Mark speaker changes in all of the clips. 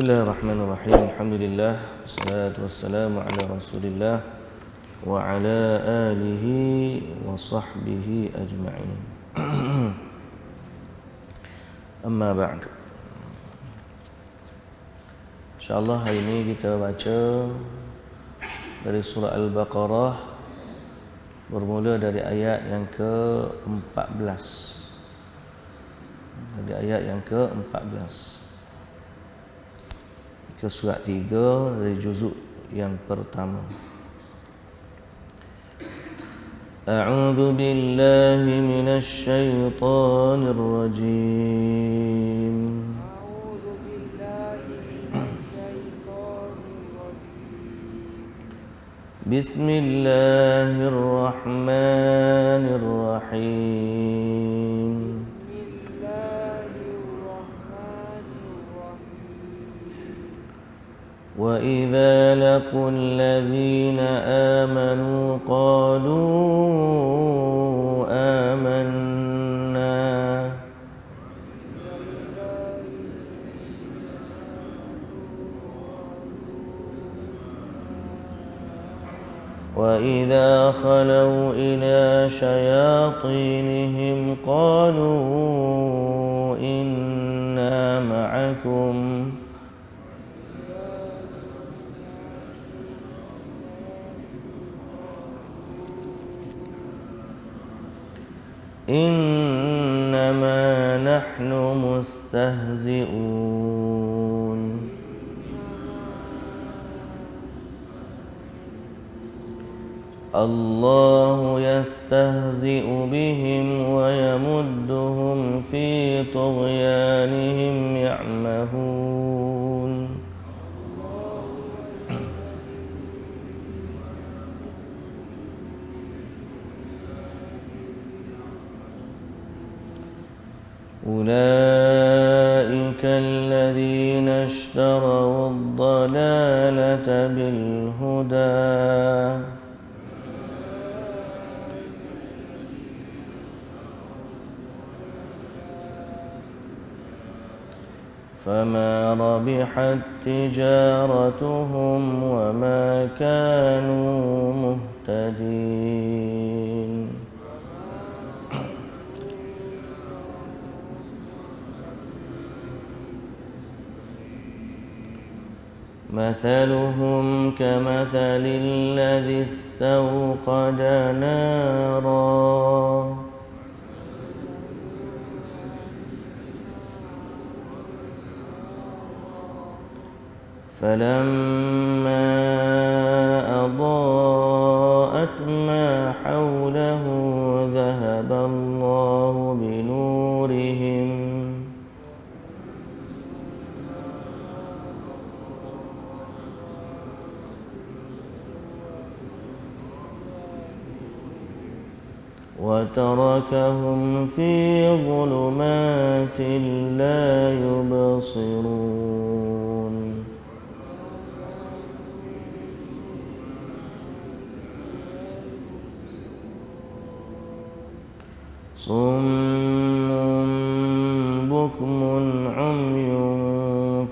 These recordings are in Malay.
Speaker 1: Bismillahirrahmanirrahim. Alhamdulillah, wassalatu wassalamu ala Rasulillah wa ala alihi wa sahbihi ajma'in. Amma ba'd. InsyaAllah hari ini kita baca dari surah Al-Baqarah, bermula dari ayat yang ke-14. Dari ayat yang ke-14 ke surat 3 dari juzuk yang pertama. A'udzu billahi minasy syaithanir rajim. Bismillahirrahmanirrahim. وَإِذَا لَقُوا الَّذِينَ آمَنُوا قَالُوا آمَنَّا وَإِذَا خَلَوْا إِلَى شَيَاطِينِهِمْ قَالُوا إِنَّا مَعَكُمْ إنما نحن مستهزئون الله يستهزئ بهم ويمدهم في طغيانهم يعمهون أولئك الذين اشتروا الضلالة بالهدى فما ربحت تجارتهم وما كانوا مهتدين مثلهم كمثل الذي استوقد نارا فلما أضاءت ما حوله ذهب الله بنورهم وتركهم في ظلمات لا يبصرون صم بكم عمي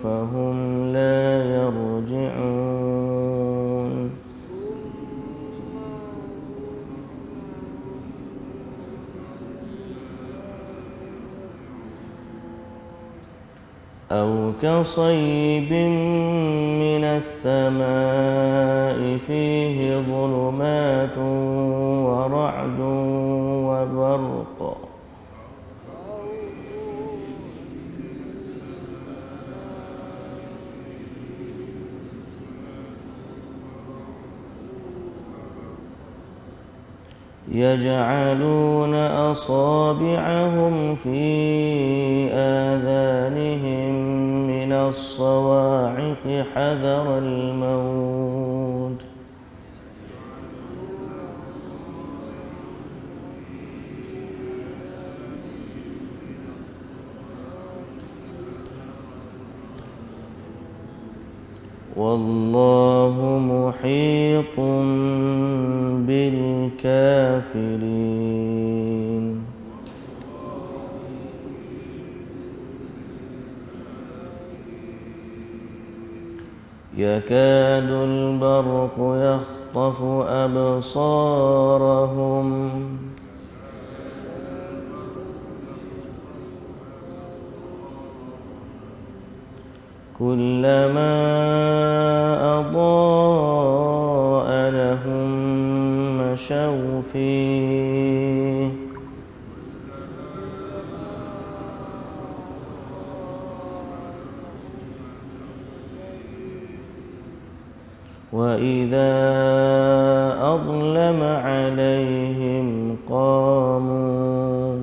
Speaker 1: فهم لا يرجعون أو كصيب من السماء فيه ظلمات ورعد وبرق يجعلون أصابعهم في آذانهم من الصواعق حذر الموت والله محيط بالكافرين يكاد البرق يخطف أبصارهم كلما أضاء لهم مشوا فيه وإذا أظلم عليهم قاموا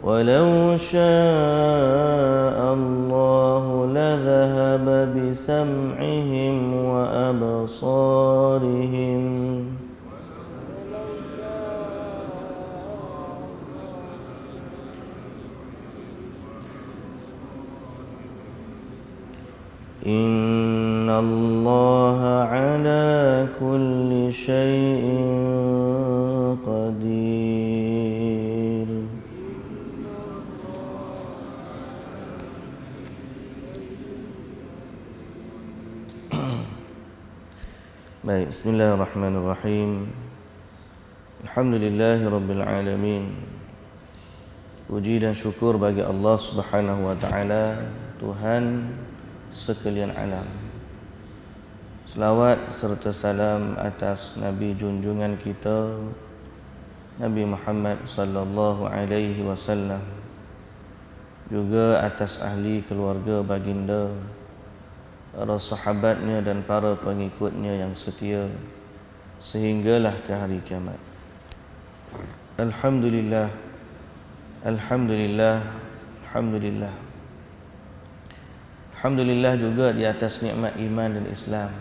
Speaker 1: ولو شاء الله لذهب بسمعهم وأبصارهم إن الله على كل شيء قدير. Baik, bismillahirrahmanirrahim. Alhamdulillahirabbil alamin. Puji dan syukur bagi Allah Subhanahu wa taala, Tuhan sekalian alam. Selawat serta salam atas Nabi junjungan kita, Nabi Muhammad sallallahu alaihi wasallam, juga atas ahli keluarga baginda, para sahabatnya dan para pengikutnya yang setia sehinggalah ke hari kiamat. Alhamdulillah, alhamdulillah, alhamdulillah. Alhamdulillah juga di atas nikmat iman dan Islam,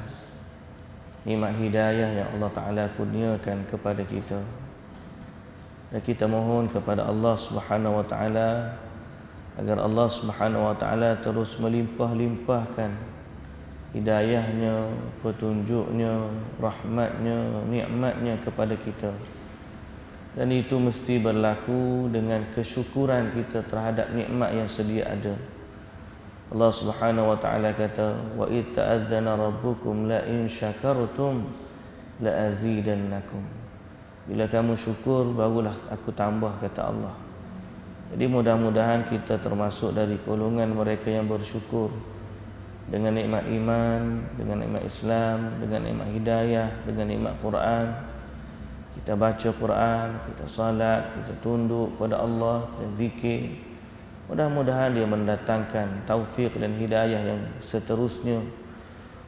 Speaker 1: nikmat hidayah yang Allah Ta'ala kurniakan kepada kita. Dan kita mohon kepada Allah Subhanahu wa Ta'ala agar Allah Subhanahu wa Ta'ala terus melimpah-limpahkan hidayahnya, petunjuknya, rahmatnya, nikmatnya kepada kita. Dan itu mesti berlaku dengan kesyukuran kita terhadap nikmat yang sedia ada. Allah Subhanahu wa taala kata, "Wa id ta'adzana rabbukum la in syakartum la azidannakum." Bila kamu syukur barulah aku tambah, kata Allah. Jadi mudah-mudahan kita termasuk dari golongan mereka yang bersyukur dengan nikmat iman, dengan nikmat Islam, dengan nikmat hidayah, dengan nikmat Quran. Kita baca Quran, kita salat, kita tunduk kepada Allah, kita zikir. Mudah-mudahan dia mendatangkan taufik dan hidayah yang seterusnya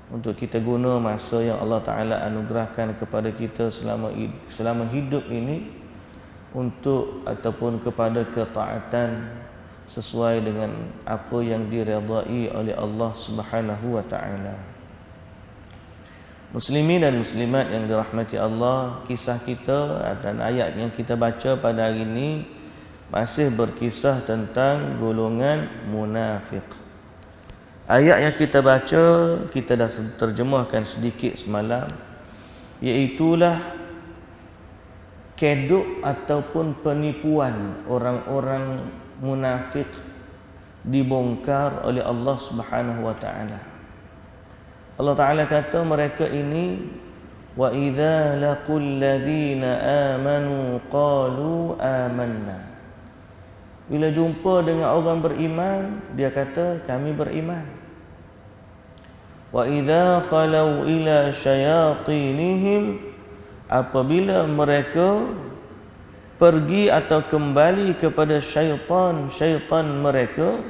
Speaker 1: untuk kita guna masa yang Allah Ta'ala anugerahkan kepada kita selama hidup ini untuk ataupun kepada ketaatan sesuai dengan apa yang diredai oleh Allah Subhanahu wa Ta'ala. Muslimin dan muslimat yang dirahmati Allah, kisah kita dan ayat yang kita baca pada hari ini masih berkisah tentang golongan munafik. Ayat yang kita baca, kita dah terjemahkan sedikit semalam, iaitulah kedok ataupun penipuan orang-orang munafik dibongkar oleh Allah Subhanahu wa taala. Allah Taala kata mereka ini, wa idza laqul ladzina amanu qalu amanna. Bila jumpa dengan orang beriman, dia kata kami beriman. Wa idza khalau ila syayatinihim, apabila mereka pergi atau kembali kepada syaitan mereka,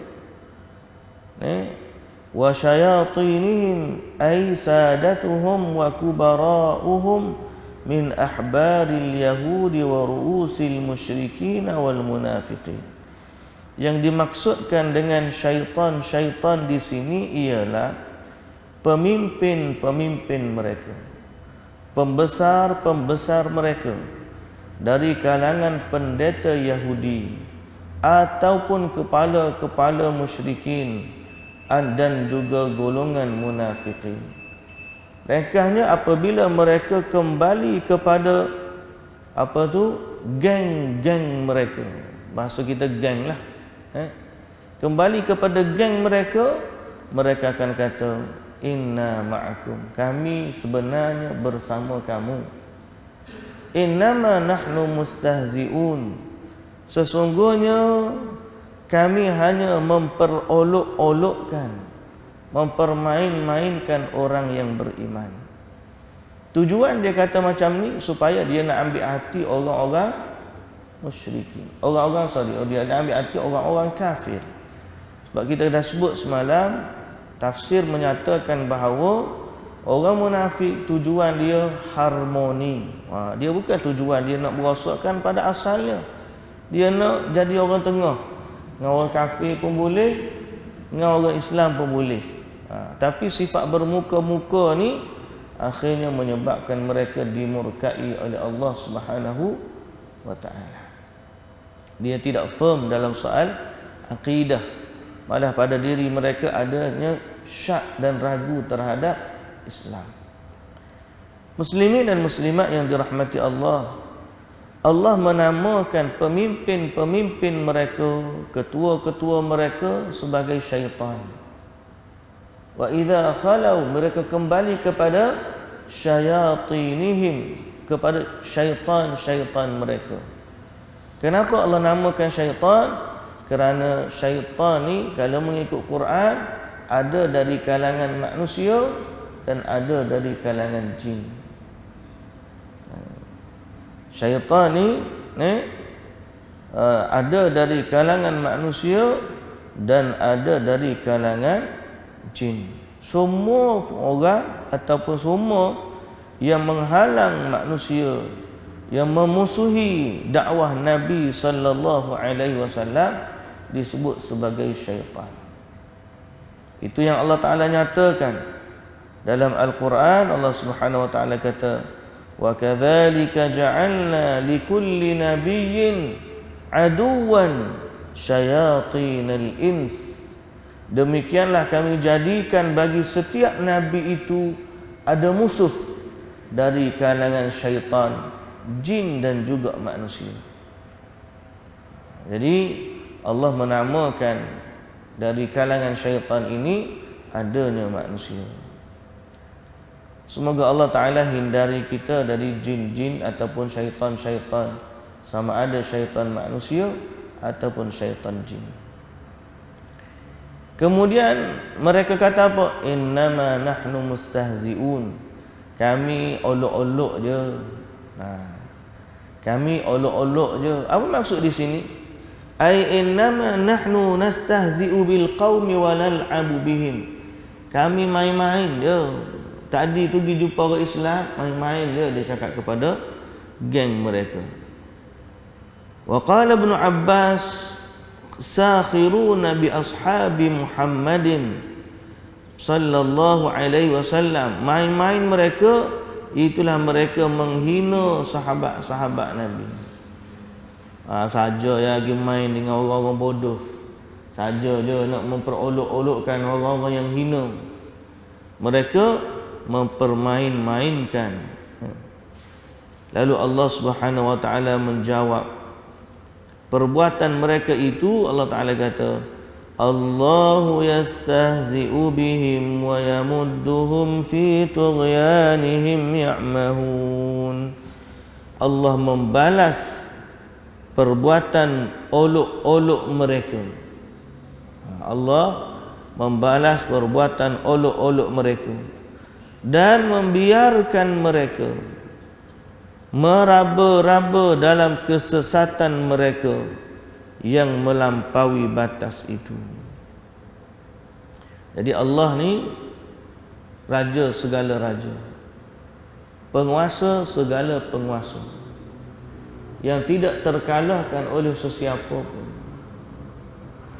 Speaker 1: wa syayatinihim ay sadatuhum wa kubara'uhum min ahbaril yahudi wa ru'usil musyrikin wal munafiqin. Yang dimaksudkan dengan syaitan di sini ialah pemimpin-pemimpin mereka, pembesar-pembesar mereka dari kalangan pendeta Yahudi ataupun kepala-kepala musyrikin dan juga golongan munafikin. Ringkasnya apabila mereka kembali kepada geng-geng mereka, bahasa kita geng lah. Kembali kepada geng mereka, mereka akan kata, inna ma'akum, kami sebenarnya bersama kamu. Innama nahnu mustahzi'un, sesungguhnya kami hanya memperolok-olokkan, mempermain-mainkan orang yang beriman. Tujuan dia kata macam ni supaya dia nak ambil hati orang-orang musyrikin, dia nak ambil hati orang-orang kafir. Sebab kita dah sebut semalam, tafsir menyatakan bahawa orang munafik tujuan dia harmoni. Dia bukan tujuan dia nak merosakkan pada asalnya. Dia nak jadi orang tengah. Dengan orang kafir pun boleh, dengan orang Islam pun boleh. Tapi sifat bermuka-muka ni akhirnya menyebabkan mereka dimurkai oleh Allah Subhanahu wa taala. Dia tidak firm dalam soal akidah, malah pada diri mereka adanya syak dan ragu terhadap Islam. Muslimin dan muslimat yang dirahmati Allah, Allah menamakan pemimpin-pemimpin mereka, ketua-ketua mereka sebagai syaitan. Wa idza khalau, mereka kembali kepada syayatinihim, kepada syaitan-syaitan mereka. Kenapa Allah namakan syaitan? Kerana syaitan ni kalau mengikut Quran ada dari kalangan manusia dan ada dari kalangan jin. Syaitan ni ada dari kalangan manusia dan ada dari kalangan jin. Semua orang ataupun semua yang menghalang manusia, yang memusuhi dakwah Nabi sallallahu alaihi wasallam disebut sebagai syaitan. Itu yang Allah Taala nyatakan dalam Al-Quran. Allah Subhanahu wa taala kata, wa kadzalika ja'alna likulli nabiyyin aduwan syayatinal ins. Demikianlah kami jadikan bagi setiap nabi itu ada musuh dari kalangan syaitan, jin dan juga manusia. Jadi Allah menamakan dari kalangan syaitan ini adanya manusia. Semoga Allah Ta'ala hindari kita dari jin-jin ataupun syaitan-syaitan, sama ada syaitan manusia ataupun syaitan jin. Kemudian mereka kata apa? Innama nahnu mustahzi'un, kami olok-olok je. Kami olok-olok je. Apa maksud di sini? Ai innama nahnu nastahzi'u bil qaumi wa nal'abu bihim. Kami main-main je. Tadi tu pergi jumpa orang Islam, main-main dia cakap kepada geng mereka. Wa qala Ibn Abbas sakhiruna bi ashabi Muhammadin sallallahu alaihi wasallam. Main-main mereka, itulah mereka menghina sahabat-sahabat Nabi. Saja ya pergi main dengan orang-orang bodoh, saja je nak memperolok-olokkan orang-orang yang hina. Mereka mempermain-mainkan. Lalu Allah Subhanahu wa taala menjawab perbuatan mereka itu. Allah Taala kata, Allahu yastahzi'u bihim wa yamudduhum fi tughyanihim ya'mahun. Allah membalas perbuatan olok-olok mereka. Allah membalas perbuatan olok-olok mereka dan membiarkan mereka meraba-raba dalam kesesatan mereka yang melampaui batas itu. Jadi Allah ni raja segala raja, penguasa segala penguasa, yang tidak terkalahkan oleh sesiapa pun.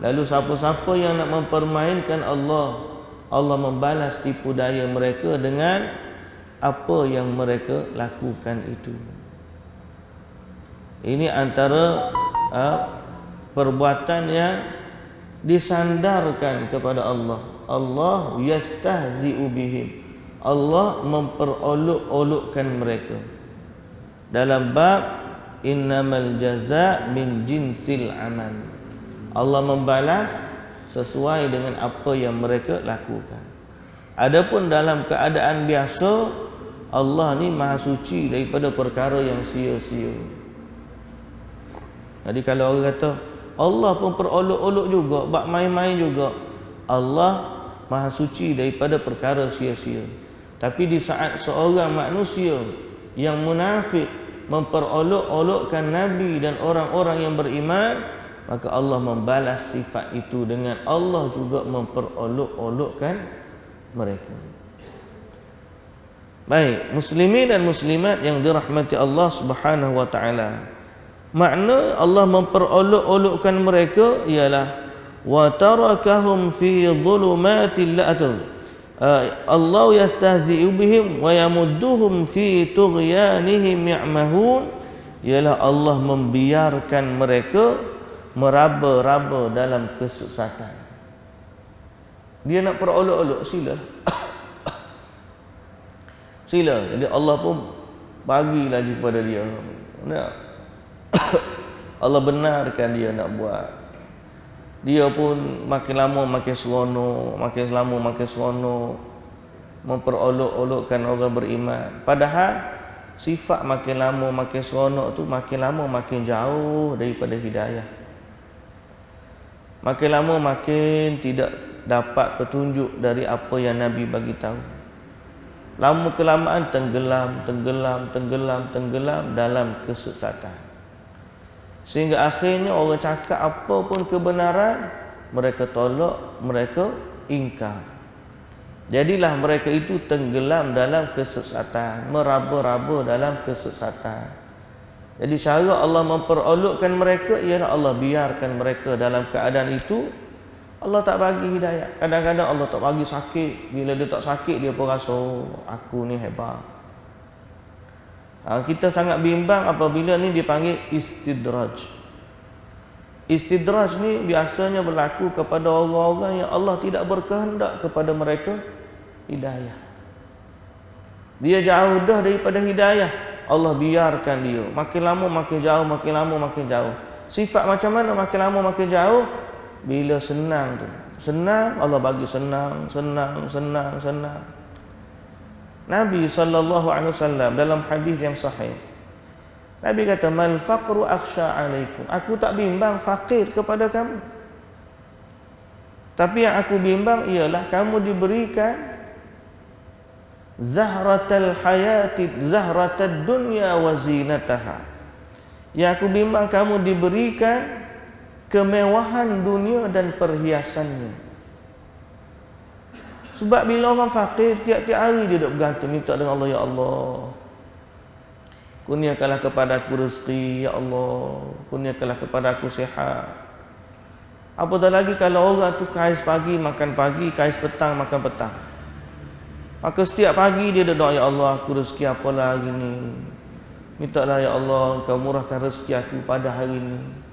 Speaker 1: Lalu siapa-siapa yang nak mempermainkan Allah, Allah membalas tipu daya mereka dengan apa yang mereka lakukan itu. Ini antara perbuatan yang disandarkan kepada Allah. Allah yastahzi'u bihim, Allah memperolok-olokkan mereka dalam bab Innamal jazaa min jinsil amal. Allah membalas sesuai dengan apa yang mereka lakukan. Adapun dalam keadaan biasa, Allah ni maha suci daripada perkara yang sia-sia. Jadi kalau orang kata Allah pun perolok-olok juga, bak main-main juga, Allah maha suci daripada perkara sia-sia. Tapi di saat seorang manusia yang munafik memperolok-olokkan Nabi dan orang-orang yang beriman, maka Allah membalas sifat itu dengan Allah juga memperolok-olokkan mereka. Baik, muslimin dan muslimat yang dirahmati Allah Subhanahu wa taala. Makna Allah memperolok-olokkan mereka ialah wa tarakahum fi dhulumatil la'atul. Allah yastahzi'u bihim wa yamudduhum fi tughyanihim ya'mahun, ialah Allah membiarkan mereka meraba-raba dalam kesesatan. Dia nak perolok-olok, sila. Sila. Jadi Allah pun bagi lagi kepada dia. Allah benarkan dia nak buat. Dia pun makin lama makin seronok, makin lama makin seronok memperolok-olokkan orang beriman. Padahal sifat makin lama makin seronok tu makin lama makin jauh daripada hidayah. Makin lama makin tidak dapat petunjuk dari apa yang Nabi bagi tahu. Lama kelamaan tenggelam dalam kesesatan. Sehingga akhirnya orang cakap apa pun kebenaran, mereka tolak, mereka ingkar. Jadilah mereka itu tenggelam dalam kesesatan, meraba-raba dalam kesesatan. Jadi cara Allah memperolokkan mereka ialah Allah biarkan mereka dalam keadaan itu. Allah tak bagi hidayah. Kadang-kadang Allah tak bagi sakit. Bila dia tak sakit, dia pun rasa, oh, aku ni hebat. Kita sangat bimbang apabila ni dipanggil istidraj. Istidraj ni biasanya berlaku kepada orang-orang yang Allah tidak berkehendak kepada mereka hidayah. Dia jauh dah daripada hidayah, Allah biarkan dia. Makin lama makin jauh, makin lama makin jauh. Sifat macam mana makin lama makin jauh? Bila senang tu. Senang, Allah bagi senang. Nabi SAW dalam hadis yang sahih, Nabi kata, mal faqru akhsha alaikum. Aku tak bimbang fakir kepada kamu. Tapi yang aku bimbang ialah kamu diberikan zahratal hayati, zahratad dunya wa zinataha. Yang aku bimbang kamu diberikan kemewahan dunia dan perhiasannya. Sebab bila orang fakir, tiap-tiap hari dia duduk bergantung minta dengan Allah, ya Allah, kurniakanlah kepada aku rezeki, ya Allah, kurniakanlah kepada aku sihat. Apatah lagi kalau orang tu kais pagi makan pagi, kais petang makan petang. Maka setiap pagi dia doa, ya Allah, aku rezeki apalah hari ni. Mintalah ya Allah, Engkau murahkan rezeki aku pada hari ni.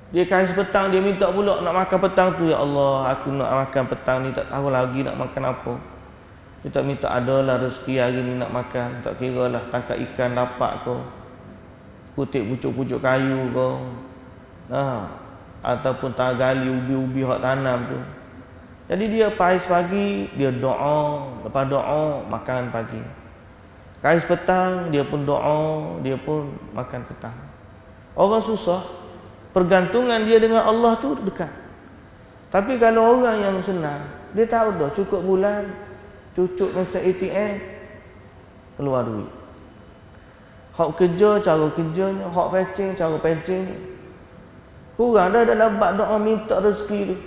Speaker 1: Dia kais petang, dia minta pula nak makan petang tu, ya Allah, aku nak makan petang ni, tak tahu lagi nak makan apa. Dia tak minta adalah rezeki hari ni nak makan, tak kira lah tangkap ikan dapat kau, kutip pucuk-pucuk kayu kau, ataupun tak gali ubi-ubi hak tanam tu. Jadi dia pais pagi, dia doa, lepas doa makan pagi. Kais petang, dia pun doa, dia pun makan petang. Orang susah, pergantungan dia dengan Allah tu dekat. Tapi kalau orang yang senang, dia tahu dah cukup bulan, cucuk mesin ATM, keluar duit. Hak kerja, cara kerjanya, hak pencing, cara pencingnya. Kurang dah dalam bab doa minta rezeki tu.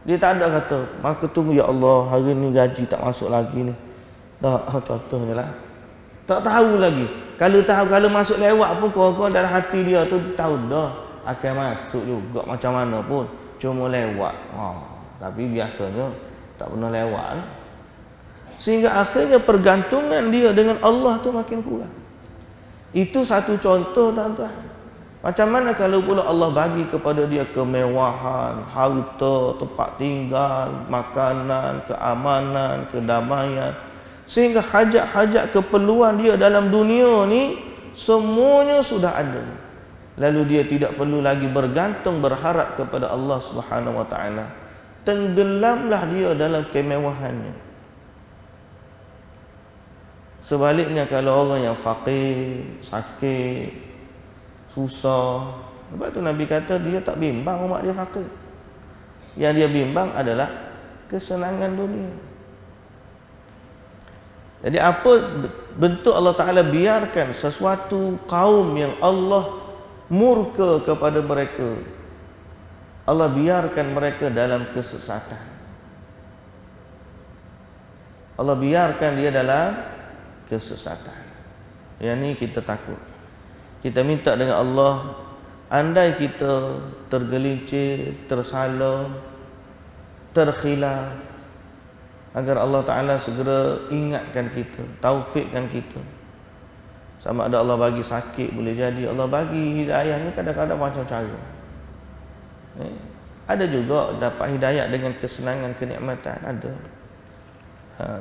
Speaker 1: Dia tak ada kata, maka tunggu ya Allah, hari ni gaji tak masuk lagi ni. Dah, contohnya lah. Tak tahu lagi. Kalau tahu, kalau masuk lewat pun korang-korang dalam hati dia tu tahu dah akan masuk juga macam mana pun, cuma lewat. Tapi biasanya tak pernah lewat lah. Sehingga akhirnya pergantungan dia dengan Allah tu makin kurang. Itu satu contoh, tuan-tuan. Macam mana kalau pula Allah bagi kepada dia kemewahan, harta, tempat tinggal, makanan, keamanan, kedamaian, sehingga hajat-hajat keperluan dia dalam dunia ni semuanya sudah ada. Lalu dia tidak perlu lagi bergantung berharap kepada Allah Subhanahu wa taala. Tenggelamlah dia dalam kemewahannya. Sebaliknya kalau orang yang fakir, sakit, susah, sebab tu Nabi kata dia tak bimbang umat dia fakir. Yang dia bimbang adalah kesenangan dunia. Jadi apa bentuk Allah Ta'ala biarkan sesuatu kaum yang Allah murka kepada mereka, Allah biarkan mereka dalam kesesatan. Allah biarkan dia dalam kesesatan. Yang ni kita takut. Kita minta dengan Allah, andai kita tergelincir, tersalah, terkhilaf, agar Allah Ta'ala segera ingatkan kita, taufikkan kita. Sama ada Allah bagi sakit, boleh jadi Allah bagi hidayah ni kadang-kadang macam cara. Ada juga dapat hidayah dengan kesenangan, kenikmatan, ada.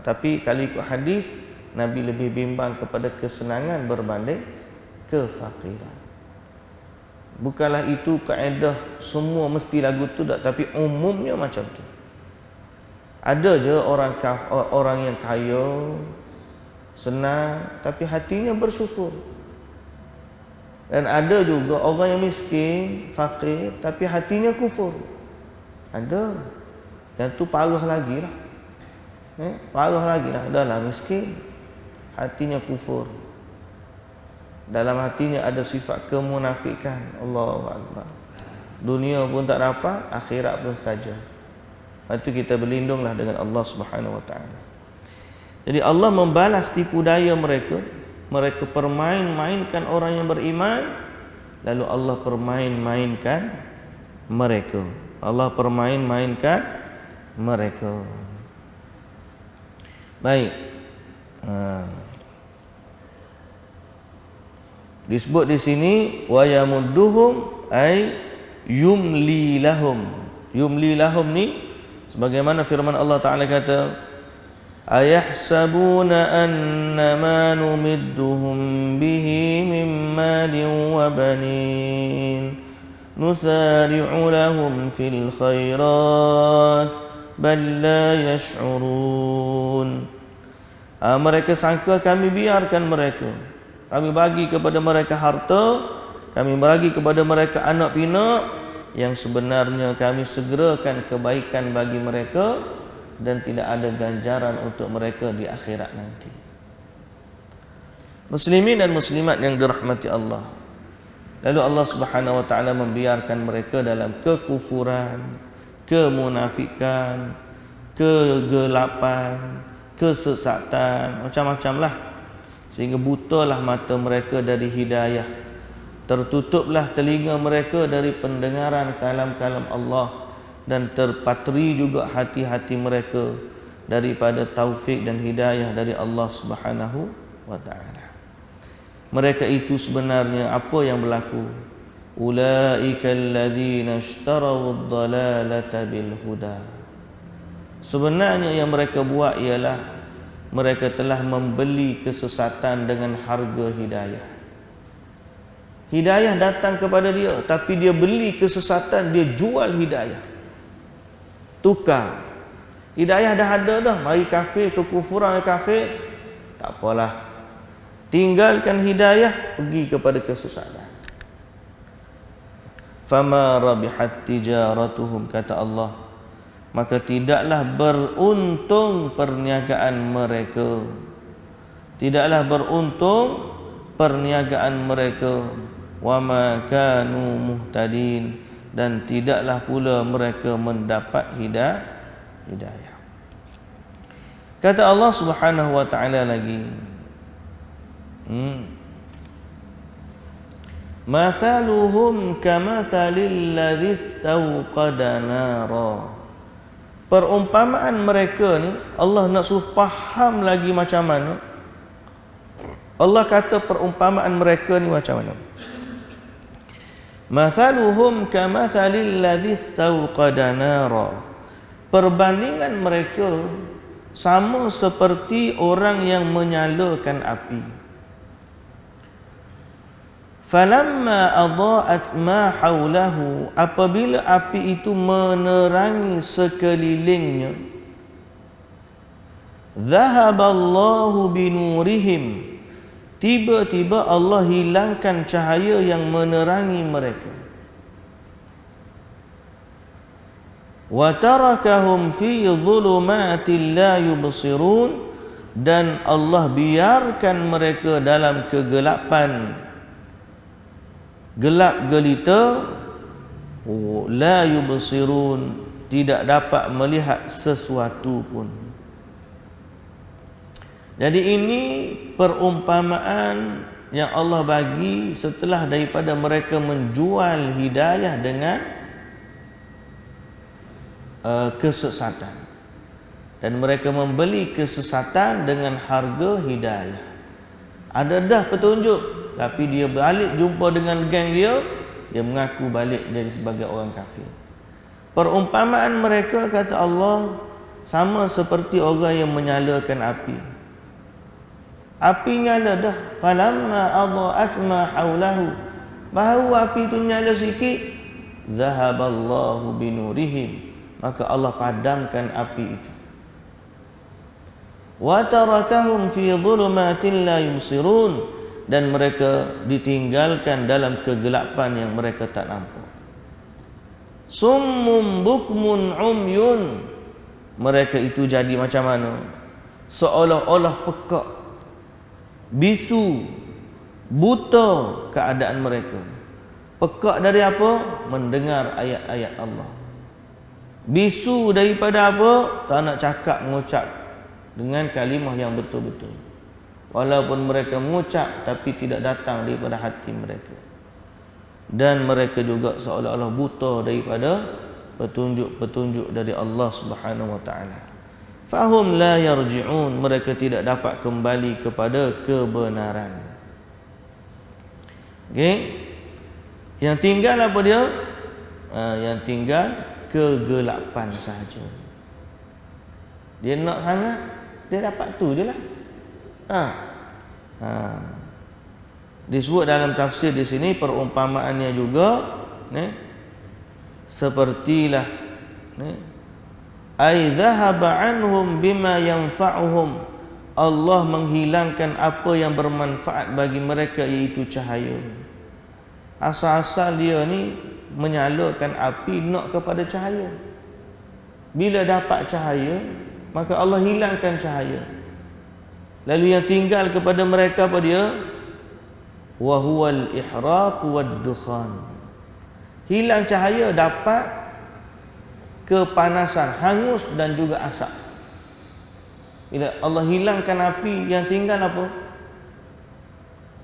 Speaker 1: Tapi kalau ikut hadis, Nabi lebih bimbang kepada kesenangan berbanding kefakiran. Bukanlah itu kaedah semua mesti lagu tu tak, tapi umumnya macam tu. Ada je orang yang kaya, senang, tapi hatinya bersyukur. Dan ada juga orang yang miskin, fakir, tapi hatinya kufur. Ada. Yang tu parah lagi lah. Parah lagi lah. Dah lah miskin, hatinya kufur. Dalam hatinya ada sifat kemunafikan. Allahu Akbar. Dunia pun tak dapat, akhirat pun saja. Itu kita berlindunglah dengan Allah Subhanahu wa taala. Jadi Allah membalas tipu daya mereka. Mereka permain-mainkan orang yang beriman, lalu Allah permain-mainkan mereka. Allah permain-mainkan mereka. Baik. Disebut di sini wa yamudduhum ay yumli lahum. Yumli lahum ni sebagaimana firman Allah Taala kata, ayahsabuna annama numidduhum bihi min malin wa banin nusari'u lahum fil khairat bal la yash'urun. Mereka sangka kami biarkan mereka, kami bagi kepada mereka harta, kami bagi kepada mereka anak pinak, yang sebenarnya kami segerakan kebaikan bagi mereka dan tidak ada ganjaran untuk mereka di akhirat nanti. Muslimin dan muslimat yang dirahmati Allah, lalu Allah Subhanahu wa taala membiarkan mereka dalam kekufuran, kemunafikan, kegelapan, kesesatan, macam-macam lah, sehingga butalah mata mereka dari hidayah, tertutuplah telinga mereka dari pendengaran kalam-kalam Allah, dan terpatri juga hati-hati mereka daripada taufik dan hidayah dari Allah Subhanahu wa taala. Mereka itu sebenarnya apa yang berlaku? Ulaika alladzina ishtaraw ad-dalalata bil huda. Sebenarnya yang mereka buat ialah mereka telah membeli kesesatan dengan harga hidayah. Hidayah datang kepada dia, tapi dia beli kesesatan, dia jual hidayah. Tukar. Hidayah dah ada dah, mari kafir, kekufuran kafir, tak apalah. Tinggalkan hidayah, pergi kepada kesesatan. Fama rabihat tijaratuhum, kata Allah, maka tidaklah beruntung perniagaan mereka. Tidaklah beruntung perniagaan mereka. Wa ma kanu muhtadin, dan tidaklah pula mereka mendapat hidayah. Kata Allah Subhanahu wa taala lagi, mathaluhum kamathalil ladzi istawqada nara. Perumpamaan mereka ni Allah nak suruh faham lagi macam mana. Allah kata perumpamaan mereka ni macam mana? Mathaluhum kamathalil ladzi istawqada nara. Perbandingan mereka sama seperti orang yang menyalakan api. Falamma adaa'at ma haulahu, apabila api itu menerangi sekelilingnya, dhahaballahu binurihim, tiba-tiba Allah hilangkan cahaya yang menerangi mereka. Wa tarakahum fi dhulumatin la yubsirun, dan Allah biarkan mereka dalam kegelapan, gelap gelita, la yubsirun, tidak dapat melihat sesuatu pun. Jadi ini perumpamaan yang Allah bagi setelah daripada mereka menjual hidayah dengan kesesatan, dan mereka membeli kesesatan dengan harga hidayah. Ada dah petunjuk, tapi dia balik jumpa dengan geng dia mengaku balik jadi sebagai orang kafir. Perumpamaan mereka, kata Allah, sama seperti orang yang menyalakan api. Api nyala dah, falamma adaa'at ma haulahu, baru api itu nyala sikit, dhahaballahu binurihim, maka Allah padamkan api itu. Wa tarakahum fi dhulumatin la yubsirun, dan mereka ditinggalkan dalam kegelapan yang mereka tak nampak. Summum bukmun umyun, mereka itu jadi macam mana? Seolah-olah pekak, bisu, buta keadaan mereka. Pekak dari apa? Mendengar ayat-ayat Allah. Bisu daripada apa? Tak nak cakap, mengucap dengan kalimah yang betul-betul. Walaupun mereka mengucap, tapi tidak datang daripada hati mereka. Dan mereka juga seolah-olah buta daripada petunjuk-petunjuk dari Allah Subhanahu wa taala. Fahum la yarji'un, mereka tidak dapat kembali kepada kebenaran. Okey. Yang tinggal apa dia? Yang tinggal kegelapan sahaja. Dia nak sangat, dia dapat tu je lah. Disebut dalam tafsir di sini perumpamaannya juga, sepertilah ay dhahaba anhum bima yanfa'uhum, Allah menghilangkan apa yang bermanfaat bagi mereka, iaitu cahaya. Asal-asal dia ni menyalakan api nak kepada cahaya. Bila dapat cahaya, maka Allah hilangkan cahaya. Lalu yang tinggal kepada mereka apa dia? Wa huwal ihraq wad dukhan. Hilang cahaya, dapat kepanasan, hangus dan juga asap. Bila Allah hilangkan api, yang tinggal apa?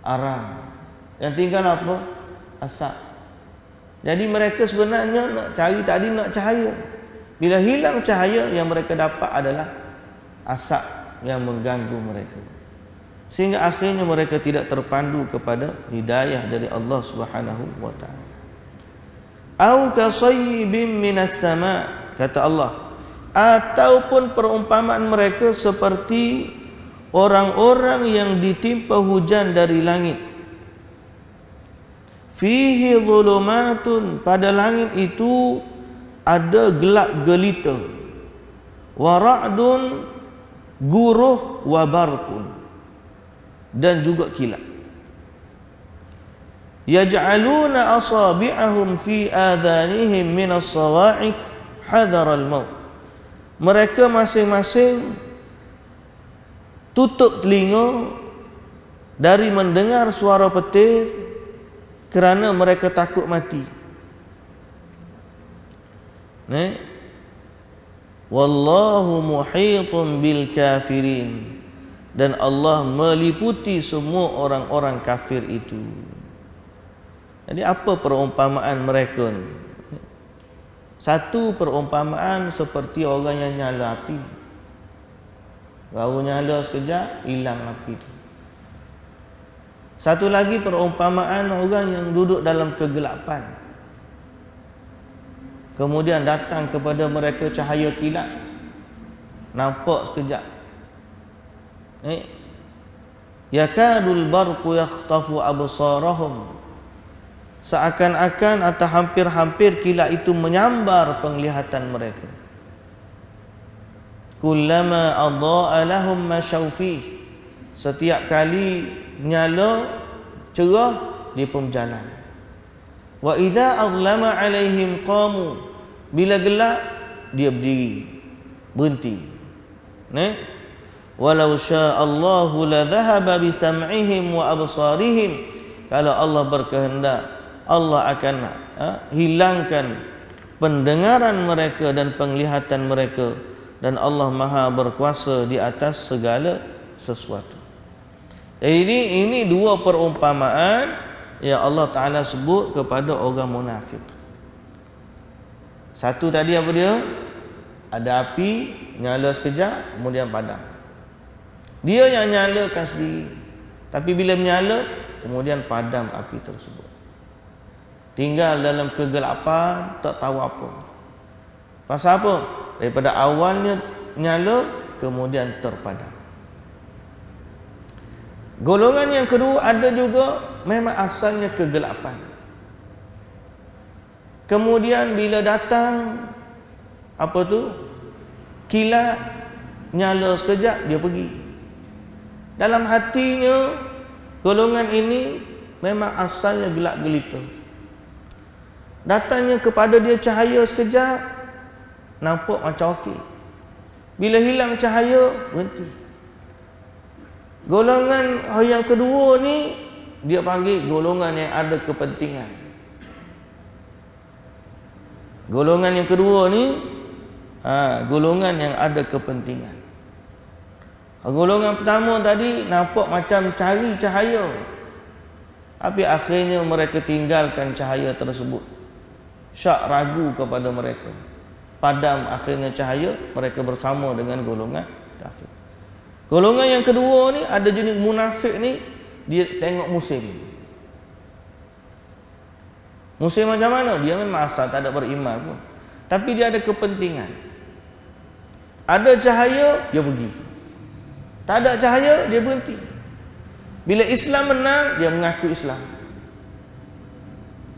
Speaker 1: Arang. Yang tinggal apa? Asap. Jadi mereka sebenarnya nak cari tadi nak cahaya. Bila hilang cahaya, yang mereka dapat adalah asap yang mengganggu mereka, sehingga akhirnya mereka tidak terpandu kepada hidayah dari Allah Subhanahu wa taala. Au kasayyibin minas sama, kata Allah, ataupun perumpamaan mereka seperti orang-orang yang ditimpa hujan dari langit. Fihi dhulumatun, pada langit itu ada gelap gelita, wa ra'dun, guruh, wa barqun, dan juga kilat. Yaj'aluna asabi'ahum fi adhanihim minas sawa'iq hadar al-maut. Mereka masing-masing tutup telinga dari mendengar suara petir kerana mereka takut mati. Wallahu muhitun bil kafirin, dan Allah meliputi semua orang-orang kafir itu. Jadi apa perumpamaan mereka ni? Satu perumpamaan seperti orang yang nyala api. Baru nyala sekejap, hilang api itu. Satu lagi perumpamaan orang yang duduk dalam kegelapan, kemudian datang kepada mereka cahaya kilat, nampak sekejap. Yakadul barqu yakhtafu absarahum, seakan-akan atau hampir-hampir kilat itu menyambar penglihatan mereka. Kullama adha'a lahum masyaw fih, setiap kali nyala cerah dia pun berjalan. Wa idza adlama alaihim qamu, bila gelap dia berdiri, berhenti. Walau sya'allahu la dhahaba bi sam'ihim wa absarihim, kalau Allah berkehendak Allah akan hilangkan pendengaran mereka dan penglihatan mereka, dan Allah Maha berkuasa di atas segala sesuatu. Ini dua perumpamaan yang Allah Ta'ala sebut kepada orang munafik. Satu tadi apa dia? Ada api nyala sekejap kemudian padam. Dia yang nyalakan sendiri, tapi bila menyala kemudian padam api tersebut. Tinggal dalam kegelapan, tak tahu apa. Pasal apa? Daripada awalnya nyala kemudian terpadam. Golongan yang kedua ada juga memang asalnya kegelapan. Kemudian bila datang apa tu? Kilat, nyala sekejap dia pergi. Dalam hatinya golongan ini memang asalnya gelap gelita. Datangnya kepada dia cahaya sekejap, nampak macam okey. Bila hilang cahaya, berhenti. Golongan yang kedua ni dia panggil golongan yang ada kepentingan. Golongan yang kedua ni golongan yang ada kepentingan. Golongan pertama tadi nampak macam cari cahaya, tapi akhirnya mereka tinggalkan cahaya tersebut. Syak ragu kepada mereka, padam akhirnya cahaya, mereka bersama dengan golongan kafir. Golongan yang kedua ni ada jenis munafik ni, dia tengok musim. Musim macam mana? Dia memang asal tak ada beriman pun, tapi dia ada kepentingan. Ada cahaya dia pergi, tak ada cahaya dia berhenti. Bila Islam menang dia mengaku Islam,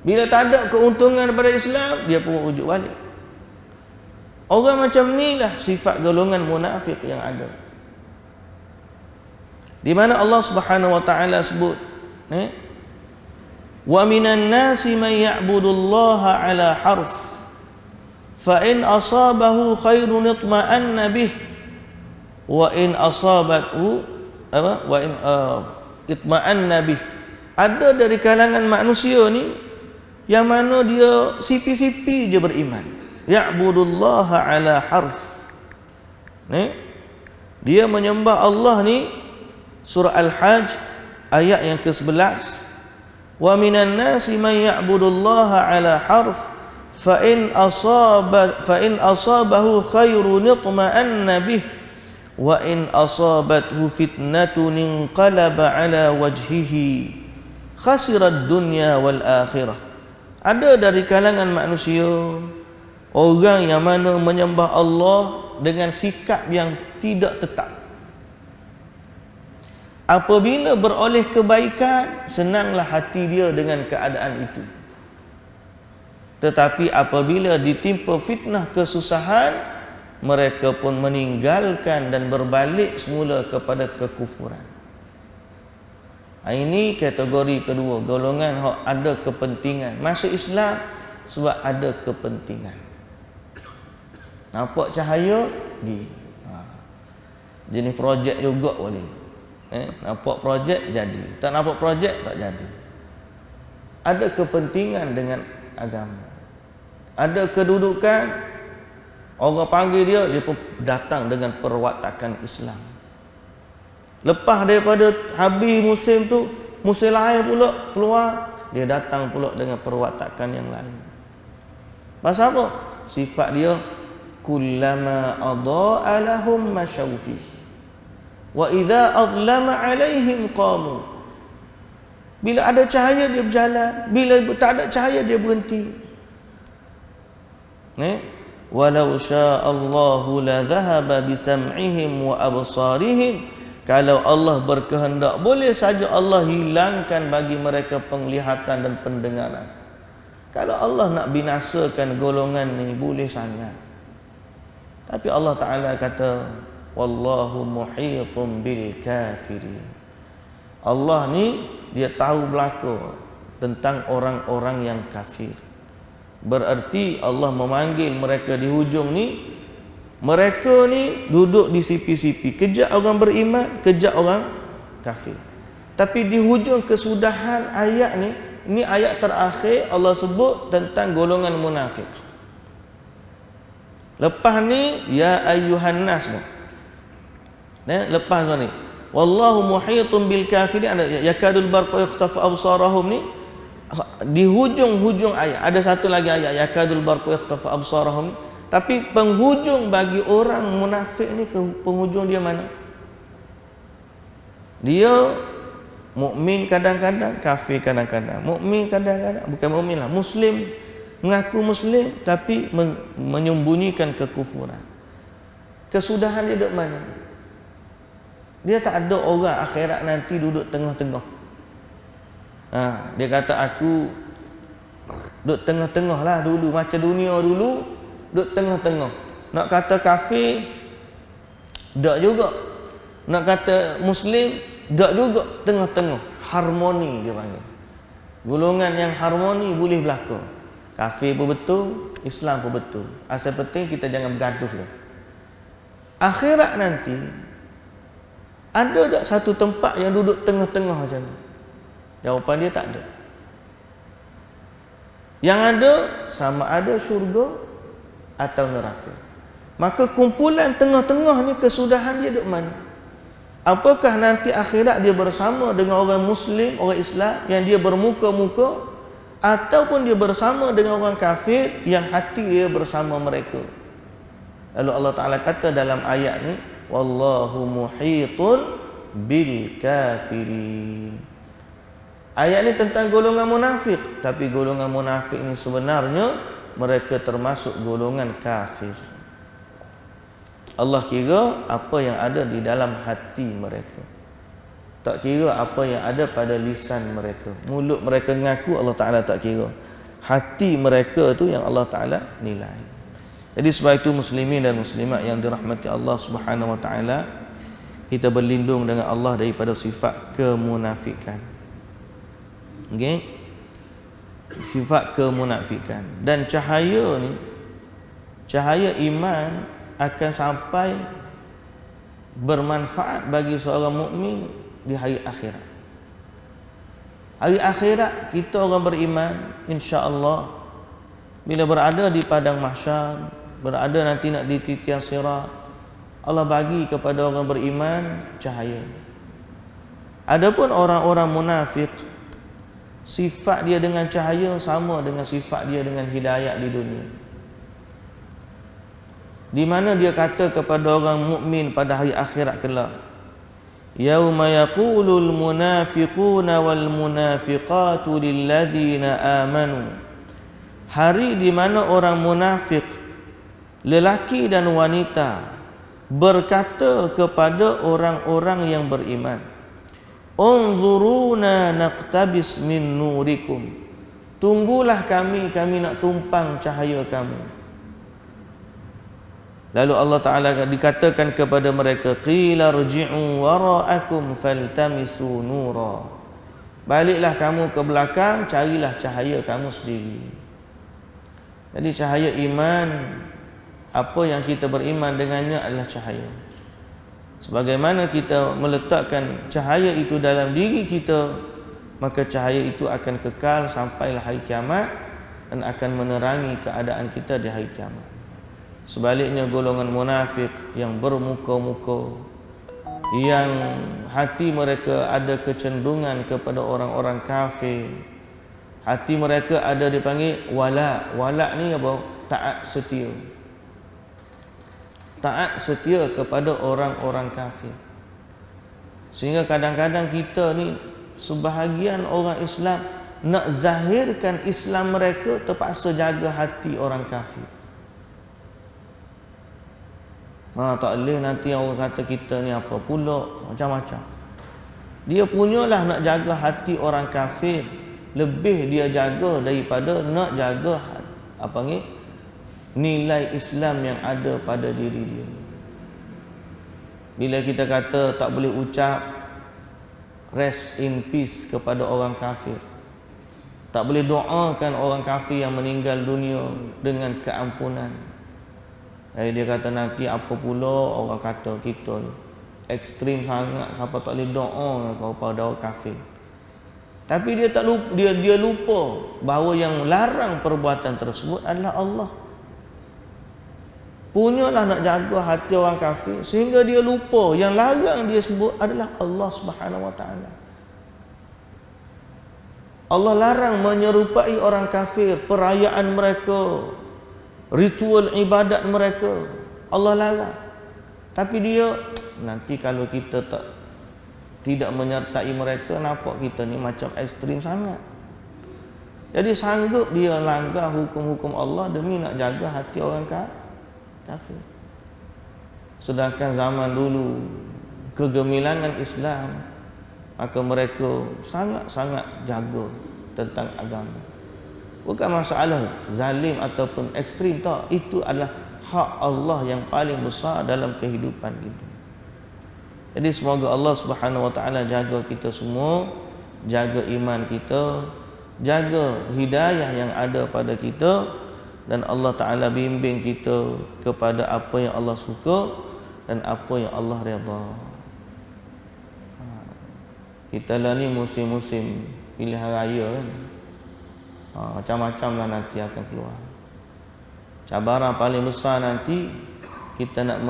Speaker 1: bila tak ada keuntungan daripada Islam dia pun ujuk balik. Orang macam ni lah sifat golongan munafik yang ada, di mana Allah Subhanahu wa taala sebut, wa minan nasi man ya'budullaha ala harf fa in asabahu khairun itma'anna bih wa in asabathu itma'anna bih. Ada dari kalangan manusia ni yang mana dia sipi-sipi je beriman. Ya'budullaha ala harf. Dia menyembah Allah ni, surah Al-Hajj ayat yang ke-11. Wa minan nasi man ya'budullaha ala harf fa in asabahu khairun itma'anna bih wa in asabathu fitnatun inqalaba ala wajhihi khasirad dunya wal akhirah. Ada dari kalangan manusia orang yang mana menyembah Allah dengan sikap yang tidak tetap. Apabila beroleh kebaikan, senanglah hati dia dengan keadaan itu. Tetapi apabila ditimpa fitnah kesusahan, mereka pun meninggalkan dan berbalik semula kepada kekufuran. Ini kategori kedua, golongan yang ada kepentingan. Masuk Islam sebab ada kepentingan. Nampak cahaya, pergi. Jenis projek juga boleh. Nampak projek jadi, tak nampak projek tak jadi. Ada kepentingan dengan agama, ada kedudukan. Orang panggil dia, dia pun datang dengan perwatakan Islam. Lepas daripada habis musim tu, musim lain pula keluar, dia datang pula dengan perwatakan yang lain. Pasal apa? Sifat dia kullama adha'a lahum masyaw fih wa idza adlama alaihim qamu. Bila ada cahaya dia berjalan, bila tak ada cahaya dia berhenti. Walau sya'allahu la dhahaba bi sam'ihim wa absarihim, kalau Allah berkehendak, boleh saja Allah hilangkan bagi mereka penglihatan dan pendengaran. Kalau Allah nak binasakan golongan ni, boleh sangat. Tapi Allah Ta'ala kata, wallahu muhitun bil kafirin. Allah ni dia tahu belaka tentang orang-orang yang kafir. Berarti Allah memanggil mereka di hujung ni, mereka ni duduk di sipi-sipi, kejap orang beriman, kejap orang kafir. Tapi di hujung kesudahan ayat ni ayat terakhir Allah sebut tentang golongan munafik. Lepas ni ya ayyuhan nas ni. Lepas ni wallahu muhitun bil kafirin, yakadul barqu yakhtafu absarahum ni. Di hujung-hujung ayat ada satu lagi ayat yakadul barqu yakhtafu absarahum ni. Tapi penghujung bagi orang munafik ni, penghujung dia mana? Dia mukmin kadang-kadang, kafir kadang-kadang. Mukmin kadang-kadang, bukan mukmin lah, muslim, mengaku muslim tapi menyembunyikan kekufuran. Kesudahan dia duduk mana? Dia tak ada orang akhirat nanti duduk tengah-tengah. Dia kata aku duduk tengah-tengah lah dulu, macam dunia dulu duduk tengah-tengah. Nak kata kafir tak juga, nak kata muslim tak juga, tengah-tengah. Harmoni dia panggil. Golongan yang harmoni boleh berlaku. Kafir pun betul, Islam pun betul. Asal penting kita jangan bergaduh lah. Akhirat nanti ada tak satu tempat yang duduk tengah-tengah macam ni? Jawapan dia tak ada. Yang ada sama ada syurga atau neraka. Maka kumpulan tengah-tengah ni kesudahan dia duduk mana? Apakah nanti akhirat dia bersama dengan orang muslim, orang Islam yang dia bermuka-muka, ataupun dia bersama dengan orang kafir yang hati dia bersama mereka? Lalu Allah Ta'ala kata dalam ayat ni, wallahu muhitun bil kafirin. Ayat ni tentang golongan munafik, tapi golongan munafik ni sebenarnya mereka termasuk golongan kafir. Allah kira apa yang ada di dalam hati mereka, tak kira apa yang ada pada lisan mereka. Mulut mereka mengaku, Allah Ta'ala tak kira. Hati mereka tu yang Allah Ta'ala nilai. Jadi sebab itu muslimin dan muslimat yang dirahmati Allah Subhanahu Wa Ta'ala, kita berlindung dengan Allah daripada sifat kemunafikan. Okey, sifat kemunafikan. Dan cahaya ni, cahaya iman akan sampai bermanfaat bagi seorang mukmin di hari akhirat. Hari akhirat kita orang beriman, insya-Allah bila berada di padang mahsyar, berada nanti nak di titian sirat, Allah bagi kepada orang beriman cahaya. Adapun orang-orang munafik, sifat dia dengan cahaya sama dengan sifat dia dengan hidayat di dunia. Di mana dia kata kepada orang mukmin pada hari akhirat kelak, yauma yaqulul munafiquna wal munafiqatu lilladzina amanu. Hari di mana orang munafik, lelaki dan wanita, berkata kepada orang-orang yang beriman, unzuruna naqtabis min nurikum. Tunggulah kami nak tumpang cahaya kamu. Lalu Allah Ta'ala dikatakan kepada mereka, qila rji'u wara'akum faltamisu nura. Baliklah kamu ke belakang, carilah cahaya kamu sendiri. Jadi cahaya iman, apa yang kita beriman dengannya adalah cahaya. Sebagaimana kita meletakkan cahaya itu dalam diri kita, maka cahaya itu akan kekal sampailah hari kiamat dan akan menerangi keadaan kita di hari kiamat. Sebaliknya golongan munafik yang bermuka-muka, yang hati mereka ada kecenderungan kepada orang-orang kafir, hati mereka ada dipanggil wala. Wala ni apa? Taat setia. Taat setia kepada orang-orang kafir. Sehingga kadang-kadang kita ni, sebahagian orang Islam nak zahirkan Islam mereka, terpaksa jaga hati orang kafir. Tak boleh nanti orang kata kita ni apa pula, macam-macam. Dia punyalah nak jaga hati orang kafir, lebih dia jaga daripada nak jaga nilai Islam yang ada pada diri dia. Bila kita kata tak boleh ucap rest in peace kepada orang kafir, tak boleh doakan orang kafir yang meninggal dunia dengan keampunan, dia kata nanti apa pula orang kata kita ni ekstrim sangat, siapa tak boleh doa kepada orang kafir. Tapi dia lupa bahawa yang larang perbuatan tersebut adalah Allah. Punyalah nak jaga hati orang kafir sehingga dia lupa yang larang dia sebut adalah Allah Subhanahu Wa Taala. Allah larang menyerupai orang kafir, perayaan mereka, ritual ibadat mereka. Allah larang. Tapi dia nanti kalau kita tidak menyertai mereka, nampak kita ni macam ekstrim sangat. Jadi sanggup dia langgar hukum-hukum Allah demi nak jaga hati orang kafir. Sedangkan zaman dulu kegemilangan Islam, maka mereka sangat-sangat jaga tentang agama. Bukan masalah zalim ataupun ekstrim, tak. Itu adalah hak Allah yang paling besar dalam kehidupan kita. Jadi semoga Allah Subhanahu Wa Taala jaga kita semua, jaga iman kita, jaga hidayah yang ada pada kita, dan Allah Ta'ala bimbing kita kepada apa yang Allah suka dan apa yang Allah redha. Kita lah ni musim-musim pilihan raya kan. Macam-macam lah nanti akan keluar. Cabaran paling besar nanti kita nak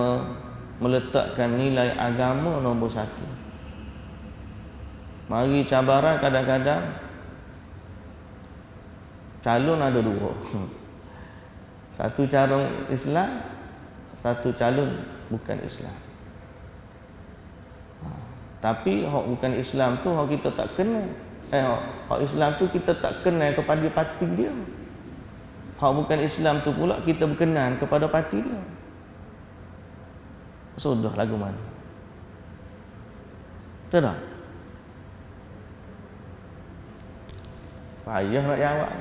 Speaker 1: meletakkan nilai agama nombor satu. Mari cabaran kadang-kadang calon ada dua. Satu calon Islam, satu calon bukan Islam. Tapi hak bukan Islam tu hak kita tak kenal. Hak Islam tu kita tak kenal kepada parti dia. Hak bukan Islam tu pula kita berkenan kepada parti dia. Sudah lagu mana? Betul tak? Payah nak jawab.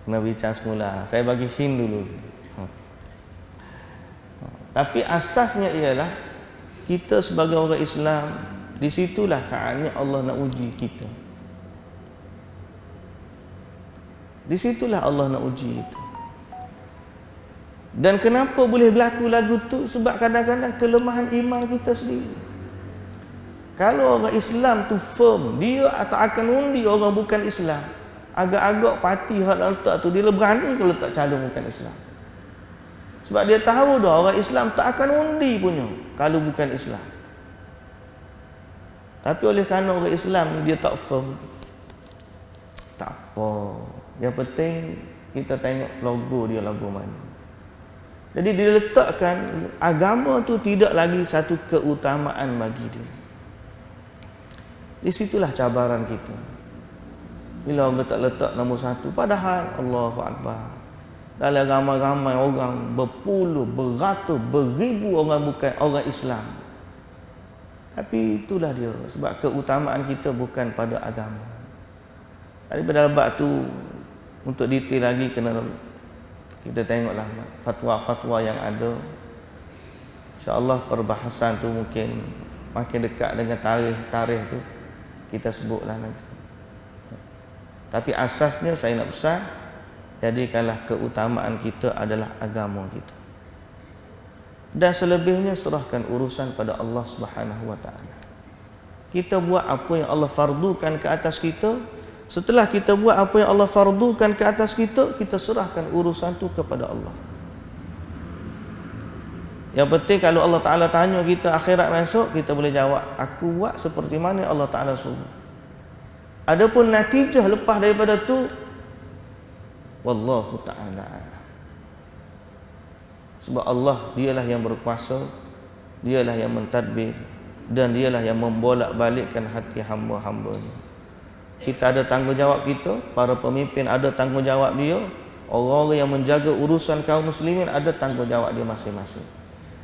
Speaker 1: Kena bincang semula. Saya bagi hint dulu. Tapi asasnya ialah kita sebagai orang Islam, di situlah saatnya Allah nak uji kita. Di situlah Allah nak uji kita. Dan kenapa boleh berlaku lagu tu? Sebab kadang-kadang kelemahan iman kita sendiri. Kalau orang Islam tu firm, dia tak akan undi orang bukan Islam. Agak-agak parti hak letak tu, dia berani kalau letak calon bukan Islam. Sebab dia tahu dah orang Islam tak akan undi punya kalau bukan Islam. Tapi oleh kerana orang Islam ni dia tak firm, tak apa. Yang penting kita tengok logo dia logo mana. Jadi dia letakkan agama tu tidak lagi satu keutamaan bagi dia. Di situlah cabaran kita. Bila orang tak letak nombor satu, padahal Allahu Akbar, dalam ramai-ramai orang, berpuluh, beratus, beribu orang bukan orang Islam. Tapi itulah dia, sebab keutamaan kita bukan pada agama. Daripada bab tu, untuk detail lagi kena kita tengoklah fatwa-fatwa yang ada. InsyaAllah perbahasan tu mungkin makin dekat dengan tarikh tu kita sebutlah nanti. Tapi asasnya saya nak pesan, jadikanlah keutamaan kita adalah agama kita. Dan selebihnya serahkan urusan pada Allah Subhanahu Wa Taala. Kita buat apa yang Allah fardukan ke atas kita. Setelah kita buat apa yang Allah fardukan ke atas kita, kita serahkan urusan tu kepada Allah. Yang penting kalau Allah Ta'ala tanya kita akhirat masuk, kita boleh jawab, aku buat seperti mana Allah Ta'ala suruh. Adapun natijah lepas daripada tu, wallahu ta'ala. Sebab Allah dialah yang berkuasa, dialah yang mentadbir, dan dialah yang membolak-balikkan hati hamba-hambanya. Kita ada tanggungjawab kita, para pemimpin ada tanggungjawab dia, Orang-orang yang menjaga urusan kaum muslimin ada tanggungjawab dia masing-masing.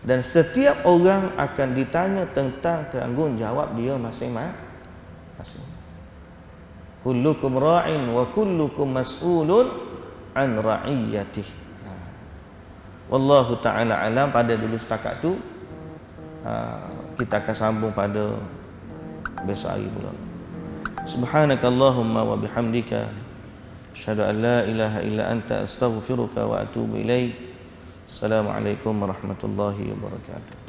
Speaker 1: Dan setiap orang akan ditanya tentang tanggungjawab dia masing-masing. Kullukum ra'in wa kullukum mas'ulun an ra'iyatih. Wallahu ta'ala alam. Pada dulu setakat tu kita akan sambung pada besok hari pula. Subhanakallahumma wa bihamdika asyhadu an la ilaha illa anta astaghfiruka wa atubu ilaik. Assalamualaikum warahmatullahi wabarakatuh.